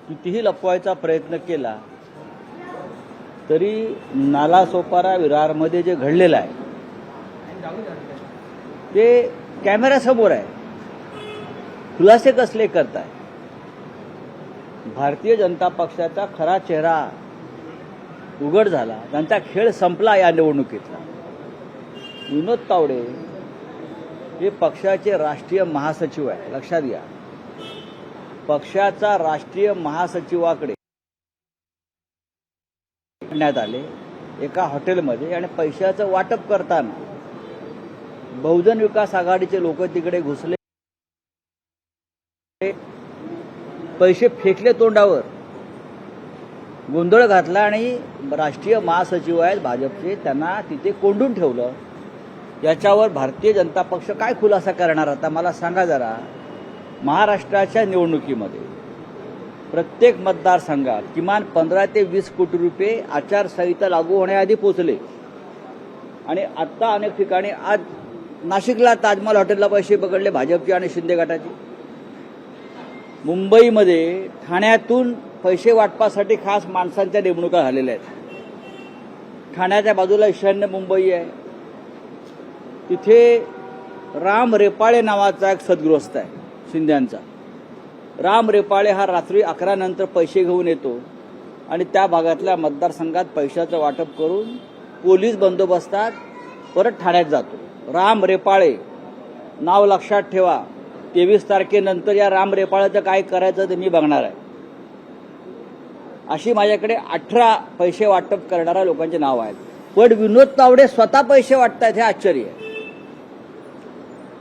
कितीही लपवायचा प्रयत्न केला तरी नालासोपारा विरारमध्ये जे घडलेलं आहे ते कॅमेऱ्यासमोर आहे. खुलासे कसले करताय? भारतीय जनता पक्षाचा खरा चेहरा उघड झाला, त्यांचा खेळ संपला या निवडणुकीतला. विनोद तावडे हे पक्षाचे राष्ट्रीय महासचिव आहे, लक्षात घ्या. पक्षाचा राष्ट्रीय महासचिवाकडे करण्यात आले एका हॉटेलमध्ये आणि पैशाचं वाटप करताना बहुजन विकास आघाडीचे लोक तिकडे घुसले, पैसे फेकले तोंडावर, गोंधळ घातला आणि राष्ट्रीय महासचिव आहेत भाजपचे, त्यांना तिथे कोंडून ठेवलं. याच्यावर भारतीय जनता पक्ष काय खुलासा करणार आता मला सांगा जरा. महाराष्ट्राच्या निवडणुकीमध्ये प्रत्येक मतदारसंघात किमान 15 ते 20 कोटी रुपये आचारसंहिता लागू होण्याआधी पोचले आणि आता अनेक ठिकाणी आज नाशिकला ताजमहल हॉटेलला पैसे पकडले भाजपचे आणि शिंदे गटाचे. मुंबईमध्ये ठाण्यातून पैसे वाटपासाठी खास माणसांच्या नेमणुका झालेल्या आहेत. ठाण्याच्या बाजूला ईशान्य मुंबई आहे, तिथे राम रेपाळे नावाचा एक सद्गृहस्थ आहे शिंद्यांचा. राम रेपाळे हा रात्री 11 नंतर पैसे घेऊन येतो आणि त्या भागातल्या मतदारसंघात पैशाचं वाटप करून पोलीस बंदोबस्तात परत ठाण्यात जातो. राम रेपाळे नाव लक्षात ठेवा. 23 तारखेनंतर या राम रेपाळेचं काय करायचं ते मी बघणार आहे. अशी माझ्याकडे 18 पैसे वाटप करणाऱ्या लोकांचे नाव आहेत. पण विनोद तावडे स्वतः पैसे वाटतात हे आश्चर्य आहे.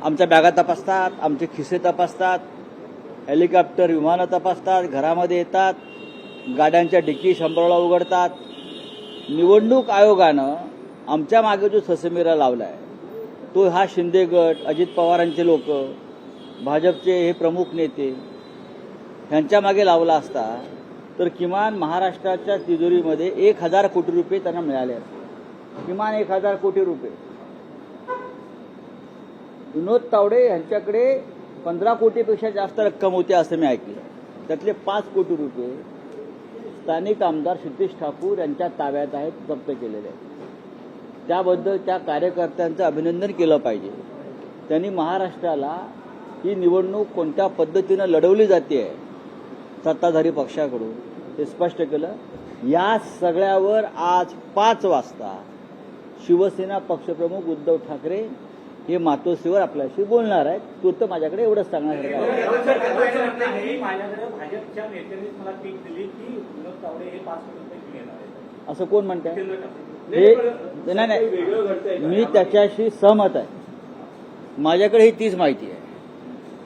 आमच्या बॅगा तपासतात, आमचे खिसे तपासतात, हेलिकॉप्टर विमानं तपासतात, घरामध्ये येतात, गाड्यांच्या डिकी शंभरला उघडतात. निवडणूक आयोगानं आमच्या मागे जो ससेमिरा लावला आहे तो हा शिंदे गट, अजित पवारांचे लोक, भाजपचे हे प्रमुख नेते ह्यांच्या मागे लावला असता तर किमान महाराष्ट्राच्या तिजोरीमध्ये 1000 कोटी रुपये त्यांना मिळाले असते. किमान 1000 कोटी रुपये. विनोद तावडे यांच्याकडे 15 कोटीपेक्षा जास्त रक्कम होती असं मी ऐकलं. त्यातले 5 कोटी रुपये स्थानिक आमदार क्षितिज ठाकूर यांच्या ताब्यात आहेत, जप्त केलेले आहेत. त्याबद्दल त्या कार्यकर्त्यांचं अभिनंदन केलं पाहिजे. त्यांनी महाराष्ट्राला ही निवडणूक कोणत्या पद्धतीनं लढवली जाते सत्ताधारी पक्षाकडून हे स्पष्ट केलं. या सगळ्यावर आज 5 वाजता शिवसेना पक्षप्रमुख उद्धव ठाकरे हे मातोश्रीवर आपल्याशी बोलणार आहेत. तूर्त माझ्याकडे एवढंच सांगणार आहे. असं कोण म्हणतंय? हे नाही, मी त्याच्याशी सहमत आहे. माझ्याकडे ही तीच माहिती आहे.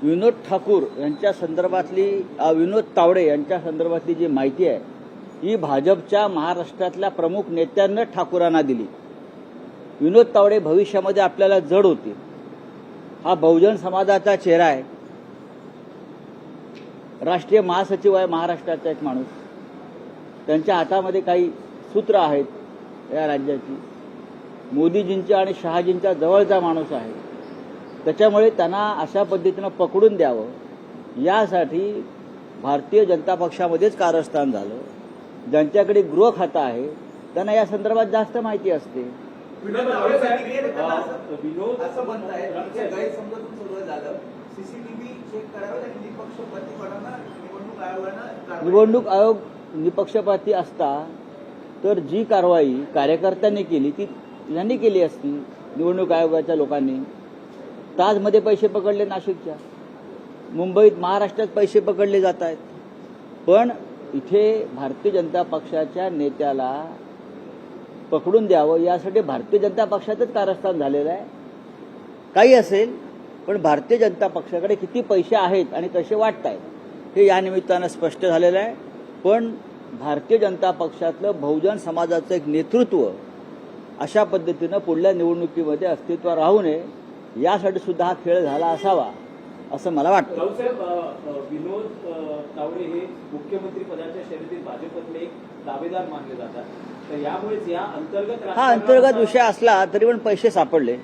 विनोद ठाकूर यांच्या संदर्भातली, विनोद तावडे यांच्या संदर्भातली जी माहिती आहे ही भाजपच्या महाराष्ट्रातल्या प्रमुख नेत्यांना ठाकूरांना दिली. विनोद तावडे भविष्यामध्ये आपल्याला जड होतील. हा बहुजन समाजाचा चेहरा आहे, राष्ट्रीय महासचिव आहे महाराष्ट्राचा एक माणूस. त्यांच्या हातामध्ये काही सूत्र आहेत या राज्याची. मोदीजींच्या आणि शहाजींच्या जवळचा माणूस आहे. त्याच्यामुळे त्यांना अशा पद्धतीनं पकडून द्यावं यासाठी भारतीय जनता पक्षामध्येच कारस्थान झालं. ज्यांच्याकडे गृह खातं आहे त्यांना या संदर्भात जास्त माहिती असते. विनोद असं म्हणताय गैरसमजातून सुरुवात झालं, सीसीटीव्ही चेक करावे आणि निपक्षपातीपणानं निवडणूक आयोगानं. निवडणूक आयोग निपक्षपाती असता तर जी कारवाई कार्यकर्त्यांनी केली ती यांनी केली असती. निवडणूक आयोगाच्या लोकांनी ताजमध्ये पैसे पकडले, नाशिकच्या, मुंबईत, महाराष्ट्रात पैसे पकडले जात आहेत. पण इथे भारतीय जनता पक्षाच्या नेत्याला पकडून द्यावं यासाठी भारतीय जनता पक्षातच कारस्थान झालेलं आहे. काही असेल पण भारतीय जनता पक्षाकडे किती पैसे आहेत आणि कसे वाटत आहेत हे या निमित्तानं स्पष्ट झालेलं आहे. पण भारतीय जनता पक्षातलं बहुजन समाजाचं एक नेतृत्व अशा पद्धतीनं पुढल्या निवडणुकीमध्ये अस्तित्वात राहू नये यासाठी सुद्धा हा खेळ झाला असावा असं मला वाटतं. विनोद तावडे हे मुख्यमंत्री पदाच्या शर्यतीत भाजपतले एक दावेदार मानले जातात. तर यामुळेच या अंतर्गत हा अंतर्गत विषय असला तरी पण पैसे सापडले.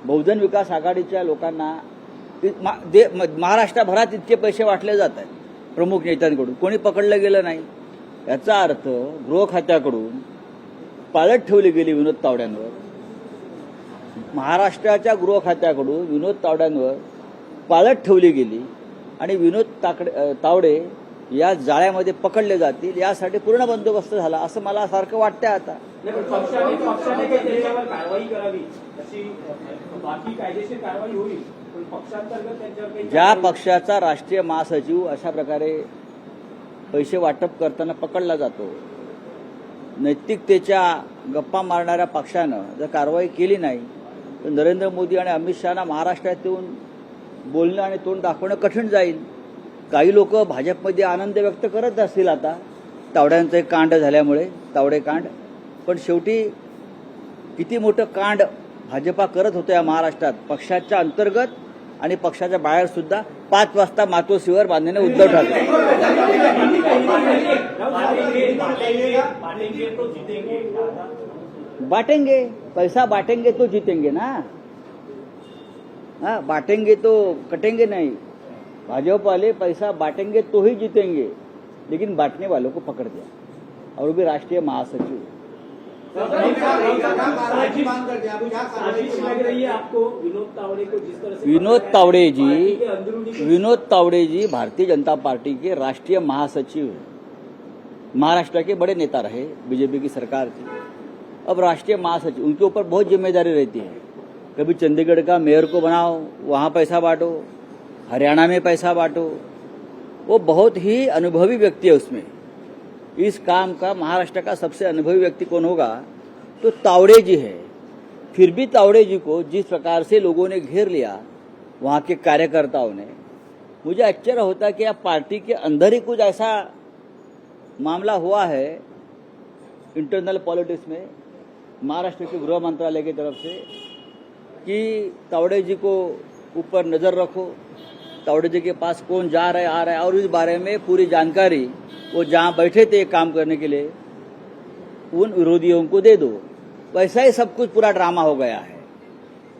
बहुजन विकास आघाडीच्या लोकांना महाराष्ट्रभरात इतके पैसे वाटले जात आहेत. प्रमुख नेत्यांकडून कोणी पकडलं गेलं नाही. याचा अर्थ गृह खात्याकडून पाळत ठेवली गेली विनोद तावड्यांवर. महाराष्ट्राच्या गृह खात्याकडून विनोद तावड्यांवर पाळत ठेवली गेली आणि विनोद तावडे या जाळ्यामध्ये पकडले जातील यासाठी पूर्ण बंदोबस्त झाला असं मला सारखं वाटतंय आता. नाही, पण पक्षाने काही त्याच्यावर कारवाई करावी अशी बाकी कायदेशीर कारवाई होईल, पण पक्षांतर्गत त्यांच्यावर काही ज्या पक्षाचा राष्ट्रीय महासचिव अशा प्रकारे पैसे वाटप करताना पकडला जातो, नैतिकतेच्या गप्पा मारणाऱ्या पक्षानं जर कारवाई केली नाही तर नरेंद्र मोदी आणि अमित शहाना महाराष्ट्रात येऊन बोलणं आणि तोंड दाखवणं कठीण जाईल. काही लोक भाजपमध्ये आनंद व्यक्त करत असतील आता तावड्यांचं एक कांड झाल्यामुळे, तावडे कांड, पण शेवटी किती मोठं कांड भाजपा करत होतं या महाराष्ट्रात पक्षाच्या अंतर्गत आणि पक्षाच्या बाहेर सुद्धा. 5 वाजता मातोश्रीवर बांधलेले उद्धव ठाकरे. बांटेंगे, पैसा बांटेंगे तो जीतेंगे ना. हाँ, बांटेंगे तो कटेंगे नहीं. भाजपा वाले पैसा बांटेंगे तो ही जीतेंगे, लेकिन बांटने वालों को पकड़ दिया, और वो भी राष्ट्रीय महासचिव. साजिश लग रही है आपको विनोद तावड़े को जिस तरह से विनोद तावड़े जी भारतीय जनता पार्टी के राष्ट्रीय महासचिव हैं. महाराष्ट्र के बड़े नेता रहे बीजेपी की सरकार की. अब राष्ट्रीय महासचिव, उनके ऊपर बहुत जिम्मेदारी रहती है. कभी चंडीगढ़ का मेयर को बनाओ, वहां पैसा बांटो, हरियाणा में पैसा बांटो. वो बहुत ही अनुभवी व्यक्ति है उसमें. इस काम का महाराष्ट्र का सबसे अनुभवी व्यक्ति कौन होगा तो तावड़े जी है. फिर भी तावड़े जी को जिस प्रकार से लोगों ने घेर लिया, वहां के कार्यकर्ताओं ने, मुझे आश्चर्य होता है कि अब पार्टी के अंदर ही कुछ ऐसा मामला हुआ है इंटरनल पॉलिटिक्स में महाराष्ट्र के गृह मंत्रालय की तरफ से कि तावड़े जी को ऊपर नजर रखो, तावड़े जी के पास कौन जा रहा है आ रहा है, और इस बारे में पूरी जानकारी वो जहां बैठे थे काम करने के लिए उन विरोधियों को दे दो. वैसा ही सब कुछ पूरा ड्रामा हो गया है.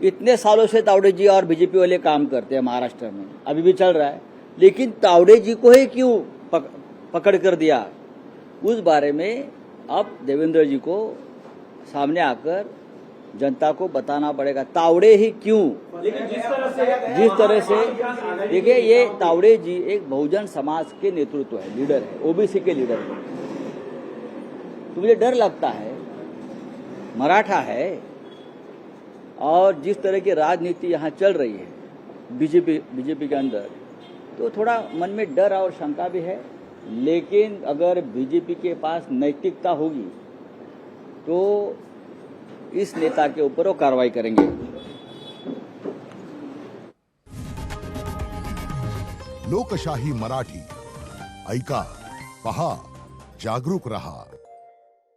इतने सालों से तावड़े जी और बीजेपी वाले काम करते हैं महाराष्ट्र में, अभी भी चल रहा है, लेकिन तावड़े जी को ही क्यों पकड़ कर दिया, उस बारे में अब देवेंद्र जी को सामने आकर जनता को बताना पड़ेगा. तावड़े ही क्यों, लेकिन जिस तरह से देखिए, ये तावड़े जी एक बहुजन समाज के नेतृत्व है, लीडर है, ओबीसी के लीडर है. तो मुझे डर लगता है, मराठा है, और जिस तरह की राजनीति यहाँ चल रही है बीजेपी के अंदर, तो थोड़ा मन में डर और शंका भी है. लेकिन अगर बीजेपी के पास नैतिकता होगी तो इस नेता के ऊपर वो कार्रवाई करेंगे. लोकशाही मराठी ऐका, पहा, जागरूक रहा.